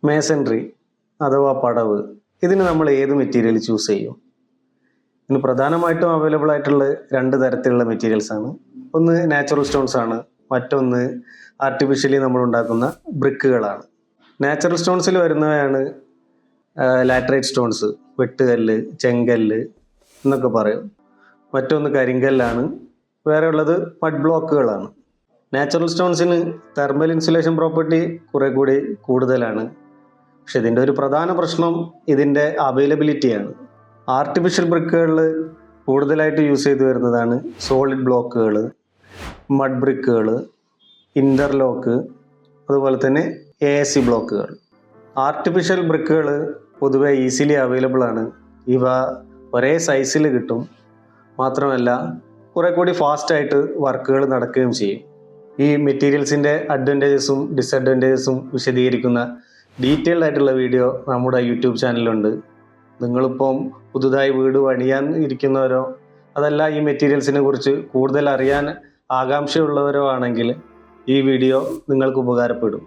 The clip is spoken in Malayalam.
മേസൺറി അഥവാ പടവ്, ഇതിന് നമ്മൾ ഏത് മെറ്റീരിയൽ ചൂസ് ചെയ്യും? ഇതിന് പ്രധാനമായിട്ടും അവൈലബിൾ ആയിട്ടുള്ള രണ്ട് തരത്തിലുള്ള മെറ്റീരിയൽസ് ആണ്. ഒന്ന് നാച്ചുറൽ സ്റ്റോൺസ് ആണ്, മറ്റൊന്ന് ആർട്ടിഫിഷ്യലി നമ്മൾ ഉണ്ടാക്കുന്ന ബ്രിക്കുകളാണ്. നാച്ചുറൽ സ്റ്റോൺസിൽ വരുന്നവയാണ് ലാറ്ററൈറ്റ് സ്റ്റോൺസ്, വെട്ടുകല്ല്, ചെങ്കല്ല് എന്നൊക്കെ പറയും. മറ്റൊന്ന് കരിങ്കല്ലാണ്, വേറെ ഉള്ളത് മഡ് ബ്ലോക്കുകളാണ്. നാച്ചുറൽ സ്റ്റോൺസിന് തെർമൽ ഇൻസുലേഷൻ പ്രോപ്പർട്ടി കുറെ കൂടി കൂടുതലാണ്. പക്ഷെ ഇതിൻ്റെ ഒരു പ്രധാന പ്രശ്നം ഇതിൻ്റെ അവൈലബിലിറ്റിയാണ്. ആർട്ടിഫിഷ്യൽ ബ്രിക്കുകളിൽ കൂടുതലായിട്ട് യൂസ് ചെയ്തു വരുന്നതാണ് സോളിഡ് ബ്ലോക്കുകൾ, മഡ് ബ്രിക്കുകൾ, ഇൻ്റർലോക്ക്, അതുപോലെ തന്നെ AAC ബ്ലോക്കുകൾ. ആർട്ടിഫിഷ്യൽ ബ്രിക്കുകൾ പൊതുവെ ഈസിലി അവൈലബിൾ ആണ്. ഇവ ഒരേ സൈസിൽ കിട്ടും. മാത്രമല്ല കുറെ കൂടി ഫാസ്റ്റായിട്ട് വർക്കുകൾ നടക്കുകയും ചെയ്യും. ഈ മെറ്റീരിയൽസിൻ്റെ അഡ്വാൻറ്റേജസും ഡിസഡ്വാൻറ്റേജസും വിശദീകരിക്കുന്ന ഡീറ്റെയിൽഡ് ആയിട്ടുള്ള വീഡിയോ നമ്മുടെ യൂട്യൂബ് ചാനലിലുണ്ട്. നിങ്ങളിപ്പം പുതുതായി വീട് പണിയാൻ ഇരിക്കുന്നവരോ അതല്ല ഈ മെറ്റീരിയൽസിനെ കുറിച്ച് കൂടുതൽ അറിയാൻ ആകാംക്ഷയുള്ളവരോ ആണെങ്കിൽ ഈ വീഡിയോ നിങ്ങൾക്ക് ഉപകാരപ്പെടും.